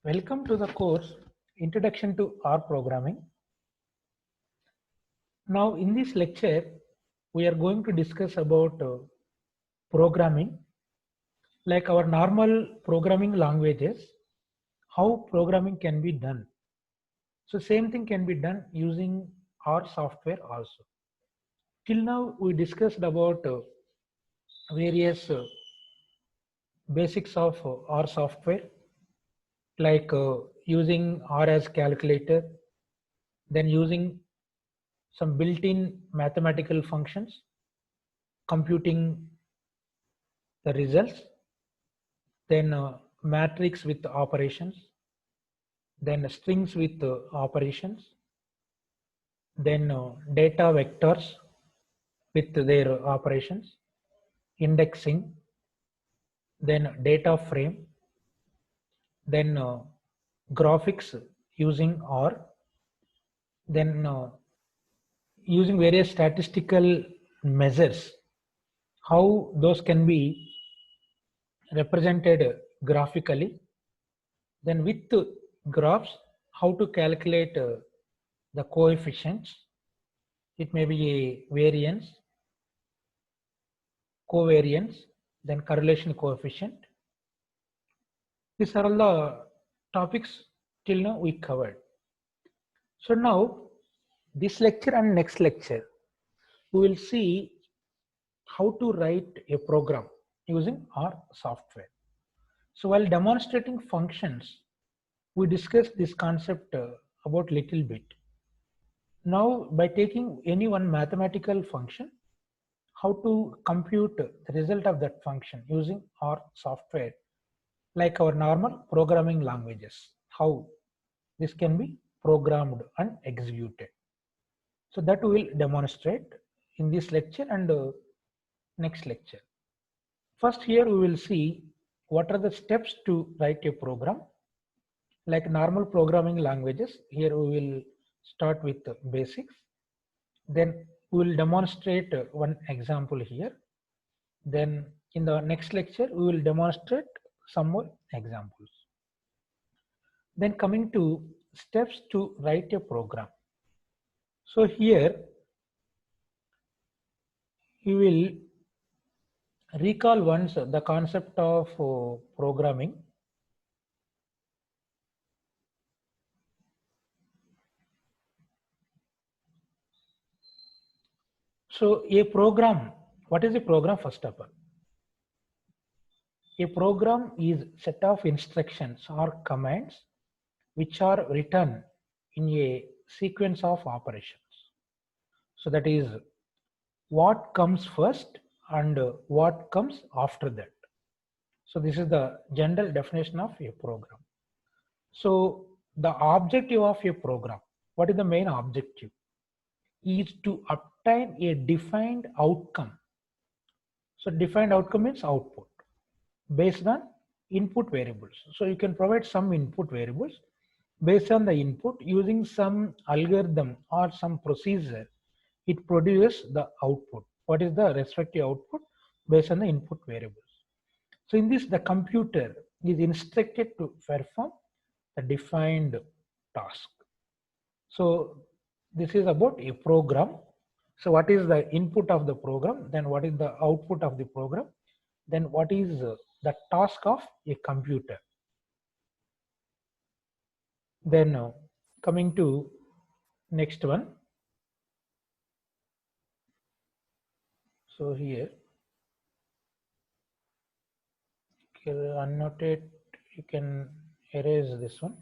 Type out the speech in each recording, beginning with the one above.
Welcome to the course Introduction to R Programming. Now in this lecture we are going to discuss about programming, like our normal programming languages, how programming can be done. So same thing can be done using R software also. Till now we discussed about various basics of R software, like using R as calculator, then using some built-in mathematical functions, computing the results, then matrix with operations, then strings with operations, then data vectors with their operations, indexing, then data frame, then graphics using R, then using various statistical measures, how those can be represented graphically, then with graphs, how to calculate the coefficients. It may be a variance, covariance, then correlation coefficient. These are all the topics till now we covered. So now this lecture and next lecture we will see how to write a program using R software. So while demonstrating functions, we discussed this concept about little bit. Now by taking any one mathematical function, how to compute the result of that function using R software, like our normal programming languages, how this can be programmed and executed. So that we will demonstrate in this lecture and next lecture. First here we will see what are the steps to write a program. Like normal programming languages, here we will start with the basics. Then we will demonstrate one example here. Then in the next lecture, we will demonstrate some more examples. Then coming to steps to write a program. So here you will recall once the concept of programming. So a program, what is a program first of all? A program is set of instructions or commands which are written in a sequence of operations. So that is what comes first and what comes after that. So this is the general definition of a program. So the objective of a program, what is the main objective? Is to obtain a defined outcome. So defined outcome means output based on input variables. So you can provide some input variables. Based on the input, using some algorithm or some procedure, it produces the output. What is the respective output based on the input variables? So in this, the computer is instructed to perform the defined task. So this is about a program. So what is the input of the program? Then what is the output of the program? Then what is the task of a computer? Then coming to next one. So here, unnoted, you can erase this one.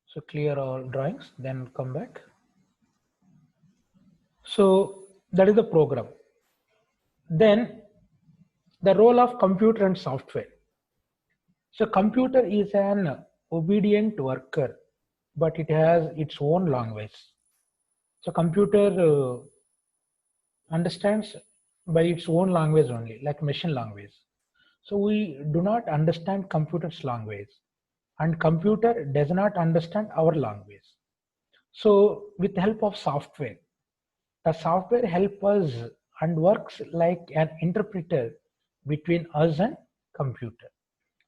So clear all drawings, then come back. So that is the program. Then the role of computer and software. So computer is an obedient worker, but it has its own language. So computer understands by its own language only, like machine language. So we do not understand computer's language, and computer does not understand our language. So with the help of software, the software helps us and works like an interpreter between us and computer.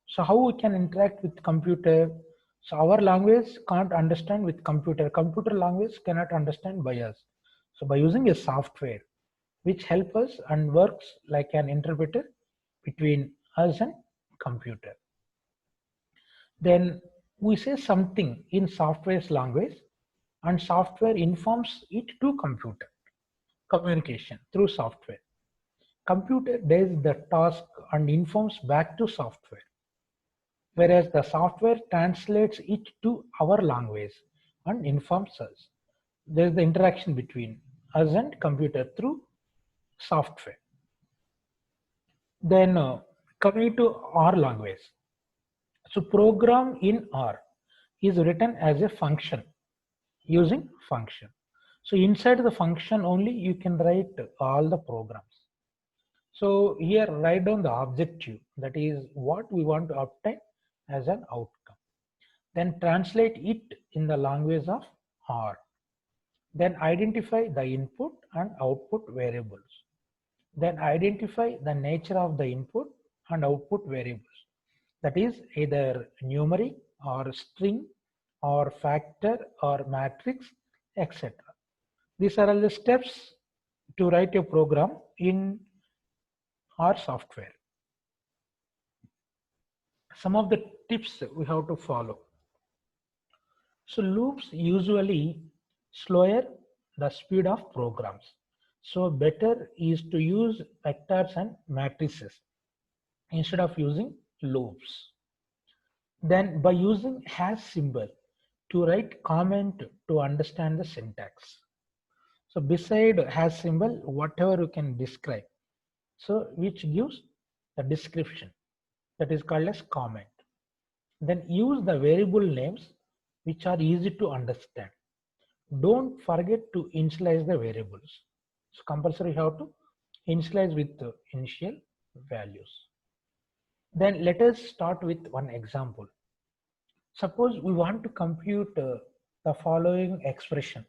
So how we can interact with computer? So our language can't understand with computer. Computer language cannot understand by us. So by using a software which help us and works like an interpreter between us and computer. Then we say something in software's language and software informs it to computer. Communication through software. Computer does the task and informs back to software, whereas the software translates it to our language and informs us. There is the interaction between us and computer through software. Then coming to R language. So program in R is written as a function using function. So inside the function only you can write all the programs. So here write down the objective, that is what we want to obtain as an outcome. Then translate it in the language of R. Then identify the input and output variables. Then identify the nature of the input and output variables. That is either numeric or string or factor or matrix, etc. These are all the steps to write a program in R software. Some of the tips we have to follow. So loops usually slower the speed of programs. So better is to use vectors and matrices instead of using loops. Then by using hash symbol to write comment to understand the syntax. So beside hash symbol, whatever you can describe, so which gives the description, that is called as comment. Then use the variable names which are easy to understand. Don't forget to initialize the variables. So compulsory you have to initialize with the initial values. Then let us start with one example. Suppose we want to compute the following expression.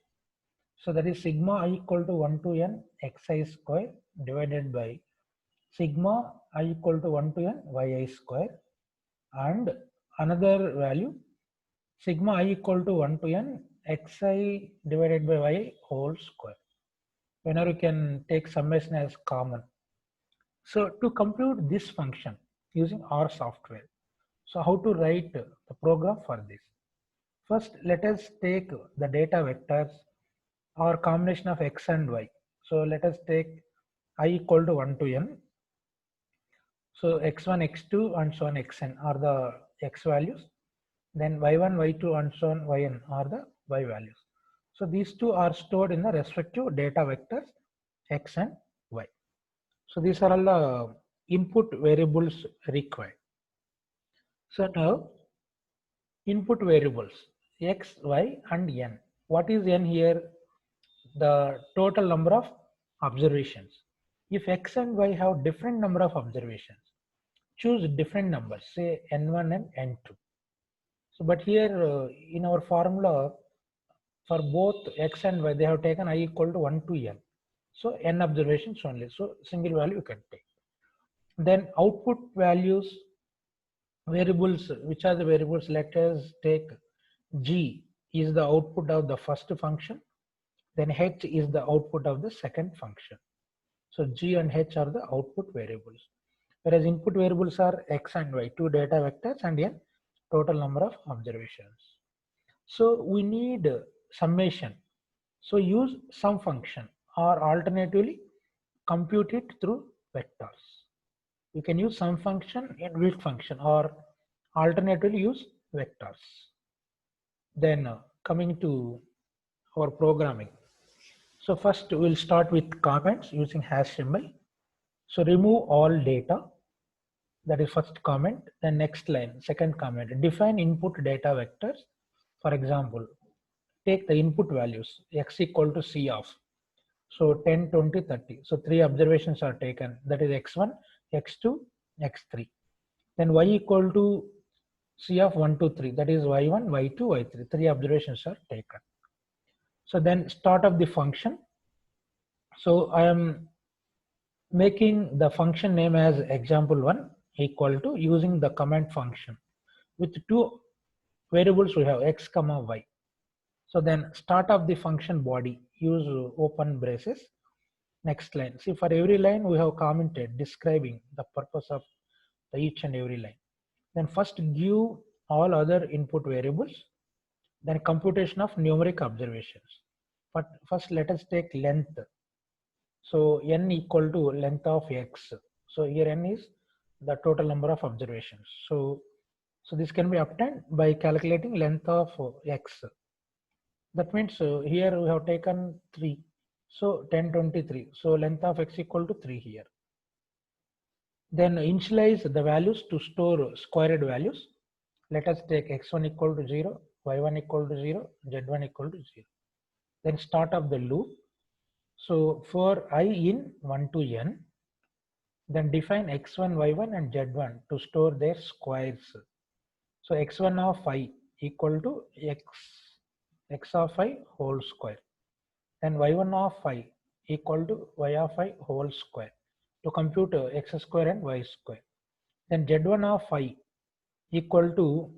So that is sigma I equal to 1 to n xi square divided by sigma I equal to 1 to n yi square, and another value sigma I equal to 1 to n xi divided by y whole square. Whenever you can take summation as common. So to compute this function using R software, so how to write the program for this? First, let us take the data vectors or combination of x and y. So let us take I equal to 1 to n. So x1, x2 and so on xn are the x values. Then y1, y2 and so on yn are the y values. So these two are stored in the respective data vectors x and y. So these are all the input variables required. So now input variables x, y and n. What is n here? The total number of observations. If x and y have different number of observations, choose different numbers, say n1 and n2. So but here in our formula for both x and y, they have taken I equal to 1 to n. So n observations only. So single value you can take. Then output values, variables, which are the variables? Let us take g is the output of the first function. Then h is the output of the second function. So g and h are the output variables. Whereas input variables are x and y, two data vectors and n total number of observations. So we need summation. So use sum function or alternatively compute it through vectors. You can use sum function in build function or alternatively use vectors. Then coming to our programming. So first we'll start with comments using hash symbol. So remove all data. That is first comment. Then next line, second comment. Define input data vectors. For example, take the input values x equal to c of. So 10, 20, 30. So three observations are taken. That is x1, x2, x3. Then y equal to c of 1, 2, 3. That is y1, y2, y3. Three observations are taken. So then start of the function. So I am making the function name as example1 equal to using the comment function with two variables we have x comma y. So then start of the function body, use open braces. Next line. See, for every line we have commented describing the purpose of the each and every line. Then first give all other input variables, then computation of numeric observations. But first let us take length. So n equal to length of x. So here n is the total number of observations. So this can be obtained by calculating length of x. That means here we have taken 3. So 10, 23. So length of x equal to 3 here. Then initialize the values to store squared values. Let us take x1 equal to 0, y1 equal to 0, z1 equal to 0. Then start of the loop. So for I in 1 to n, then define x1, y1 and z1 to store their squares. So x1 of I equal to x of I whole square. Then y1 of I equal to y of I whole square to compute x square and y square. Then z1 of I equal to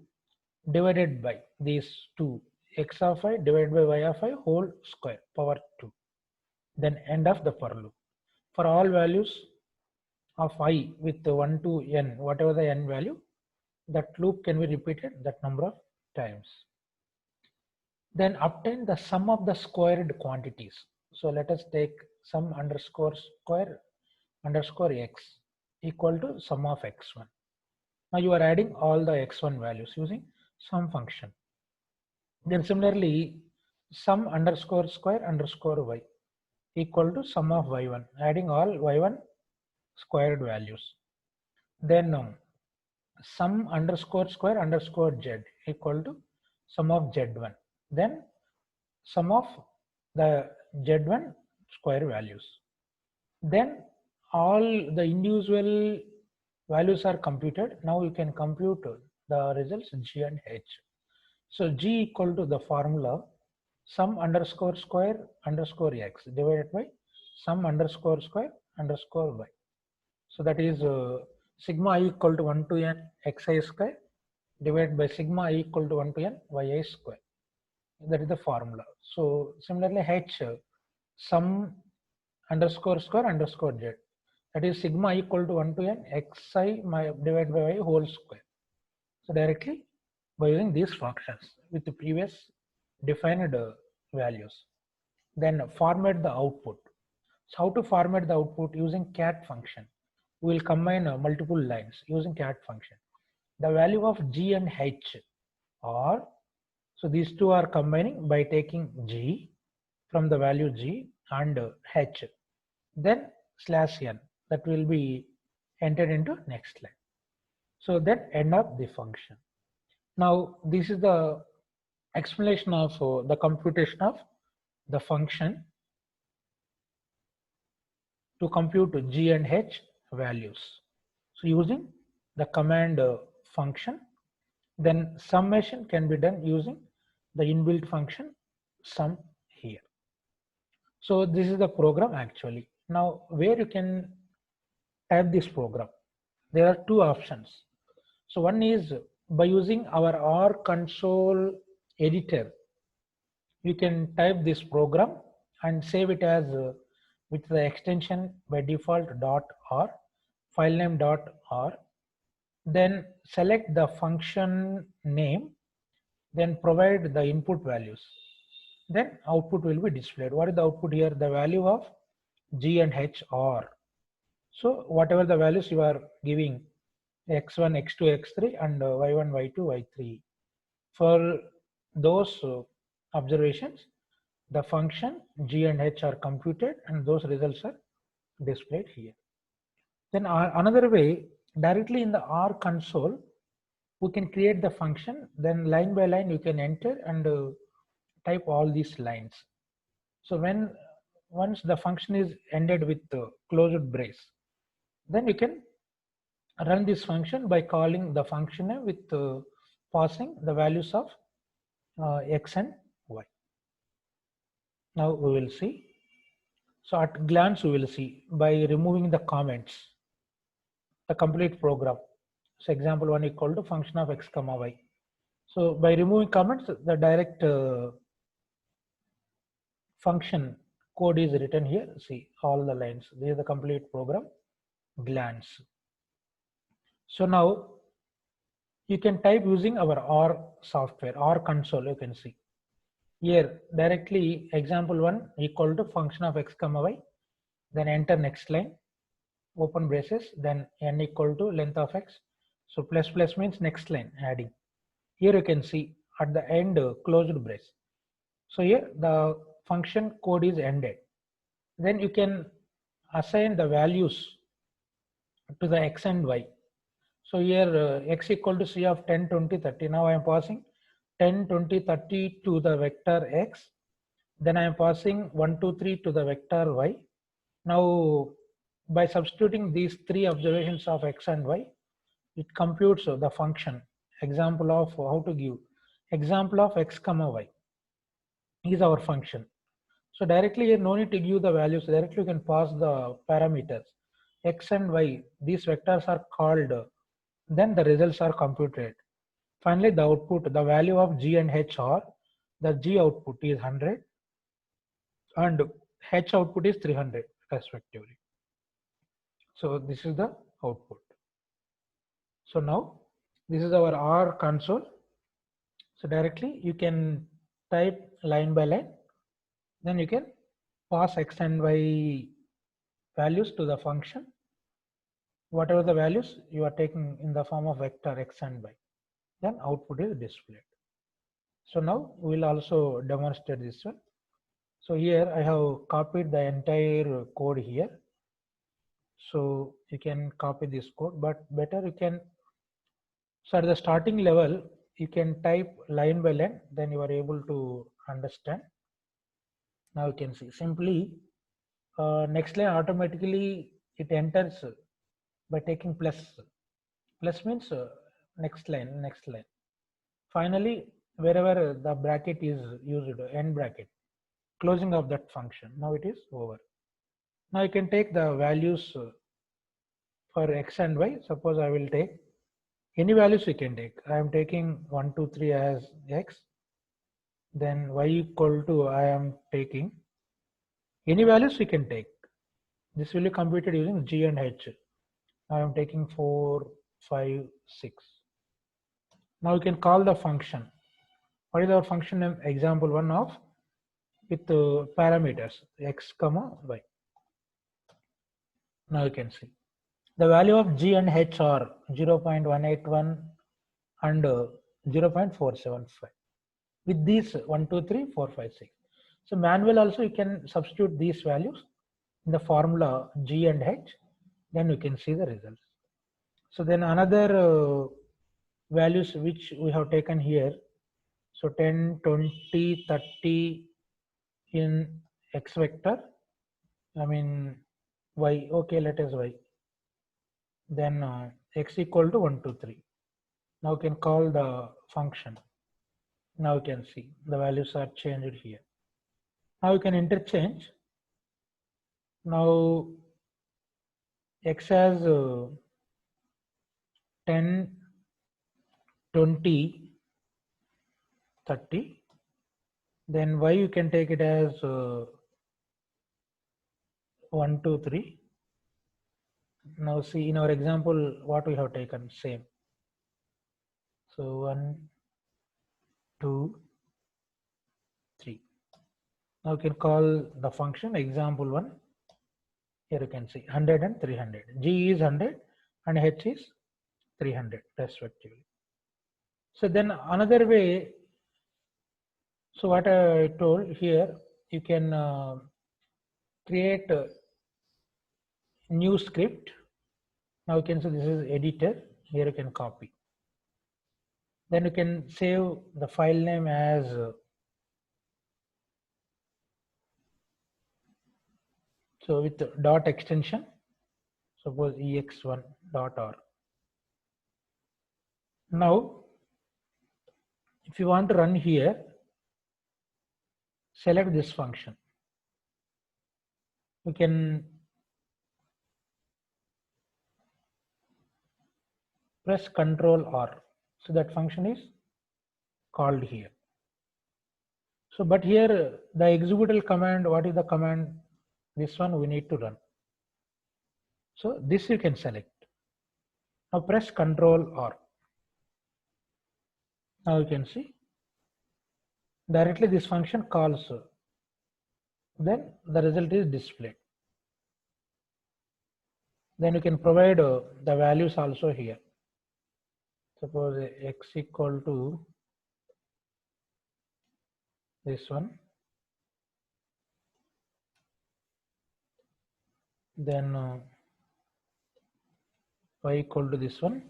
divided by these two, x of I divided by y of I whole square power 2. Then end of the for loop. For all values of I with 1 to n, whatever the n value, that loop can be repeated that number of times. Then obtain the sum of the squared quantities. So let us take sum underscore square underscore x equal to sum of x1. Now you are adding all the x1 values using sum function. Then similarly, sum underscore square underscore y equal to sum of y1, adding all y1 squared values. Then sum underscore square underscore z equal to sum of z1. Then sum of the z1 square values. Then all the individual values are computed. Now you can compute the results g and h. So g equal to the formula sum underscore square underscore x divided by sum underscore square underscore y. So that is sigma I equal to 1 to n xi square divided by sigma I equal to 1 to n yi square. That is the formula. So similarly h sum underscore square underscore z, that is sigma I equal to 1 to n xi divided by y whole square. So directly by using these functions with the previous defined values. Then format the output. So how to format the output using cat function? We will combine multiple lines using cat function. The value of g and h are, so these two are combining by taking g from the value g and h, then slash n, that will be entered into next line. So that end up the function. Now this is the explanation of the computation of the function to compute g and h values. So using the command function, then summation can be done using the inbuilt function sum here. So this is the program actually. Now where you can type this program, there are two options. So one is by using our R console editor, you can type this program and save it as with the extension by default .r, file name .r. Then select the function name, then provide the input values. Then output will be displayed. What is the output here? The value of g and h are. So whatever the values you are giving, x1, x2, x3 and y1, y2, y3. For those observations, the function g and h are computed and those results are displayed here. Then another way, directly in the R console, we can create the function, then line by line you can enter and type all these lines. So once the function is ended with the closed brace, then you can run this function by calling the function name with passing the values of x and y. Now we will see. So at glance, we will see by removing the comments, the complete program. So example 1 equal to function of x comma y. So by removing comments, the direct function code is written here. See all the lines. This is the complete program glance. So now you can type using our R software, R console. You can see here directly example 1 equal to function of x comma y. Then enter next line, open braces, then n equal to length of x. So plus plus means next line adding. Here you can see at the end closed brace. So here the function code is ended. Then you can assign the values to the x and y. So here x equal to c of 10, 20, 30. Now I am passing 10, 20, 30 to the vector x. Then I am passing 1, 2, 3 to the vector y. Now by substituting these three observations of x and y, it computes the function. Example of how to give. Example of x comma y is our function. So directly here no need to give the values. Directly you can pass the parameters. X and y, these vectors are called, then the results are computed. Finally, the output, the value of g and h are, the g output is 100 and h output is 300 respectively. So this is the output. So now this is our R console. So directly you can type line by line, then you can pass x and y values to the function. Whatever the values you are taking in the form of vector x and y, then output is displayed. So now we will also demonstrate this one. So here I have copied the entire code here. So you can copy this code, but better you can, so at the starting level, you can type line by line, then you are able to understand. Now you can see simply next line automatically it enters by taking plus. Plus means next line, next line. Finally, wherever the bracket is used, end bracket, closing of that function. Now it is over. Now you can take the values for x and y. Suppose I will take any values you can take. I am taking 1, 2, 3 as x. Then y equal to I am taking any values you can take. This will be computed using g and h. I am taking 4, 5, 6. Now you can call the function. What is our function name? Example 1 of with parameters x comma y. Now you can see the value of g and h are 0.181 and 0.475. With these 1, 2, 3, 4, 5, 6. So manual also you can substitute these values in the formula g and h. Then you can see the results. So then another values which we have taken here. So 10, 20, 30 in x vector. I mean y. Okay, let us y. Then x equal to 1, 2, 3. Now you can call the function. Now you can see the values are changed here. Now you can interchange. Now x has 10, 20, 30. Then y you can take it as 1, 2, 3. Now see in our example what we have taken, same. So 1, 2, 3. Now you can call the function example 1. Here you can see 100 and 300. G is 100 and H is 300 respectively. So then another way, so what I told here, you can create a new script. Now you can see this is editor. Here you can copy. Then you can save the file name as so with dot extension, suppose ex1.r. Now, if you want to run here, select this function. we can press Ctrl R. So that function is called here. So, but here the executable command, what is the command? This one we need to run. So this you can select. Now press Ctrl R. Now you can see directly this function calls. Then the result is displayed. Then you can provide the values also here. Suppose x equal to this one. Then y equal to this one.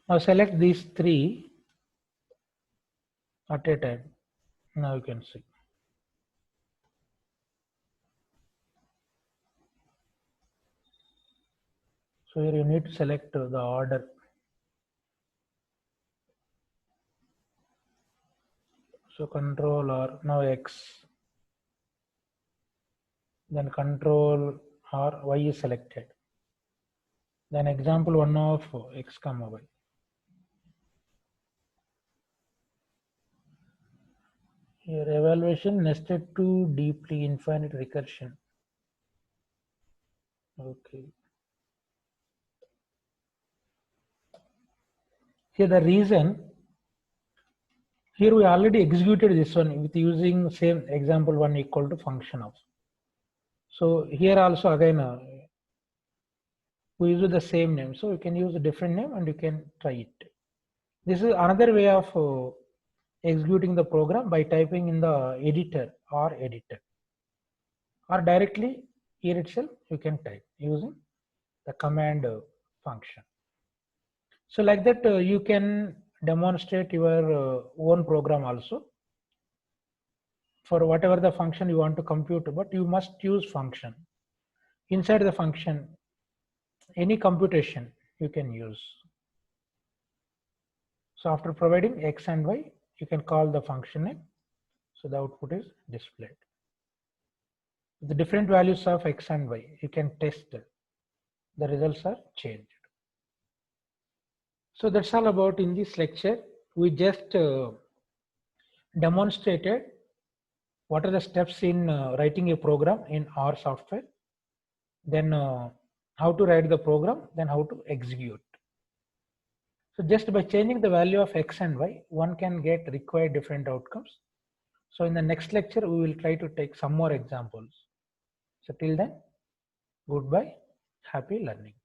Now select these three at a time. Now you can see. So here you need to select the order. So Control R, now X. Then Control R, Y is selected. Then example 1 of X comma Y. Here evaluation nested to deeply infinite recursion. Okay. Here the reason, here we already executed this one with using same example 1 equal to function of. So here also again we use the same name. So you can use a different name and you can try it. This is another way of executing the program by typing in the editor or directly here itself you can type using the command function. So like that you can demonstrate your own program also for whatever the function you want to compute, but you must use function. Inside the function, any computation you can use. So after providing x and y, you can call the function name. So the output is displayed. The different values of x and y, you can test the results are changed. So that's all about in this lecture. We just demonstrated what are the steps in writing a program in R software, then how to write the program, then how to execute. So just by changing the value of x and y, one can get required different outcomes. So in the next lecture, we will try to take some more examples. So till then, goodbye, happy learning.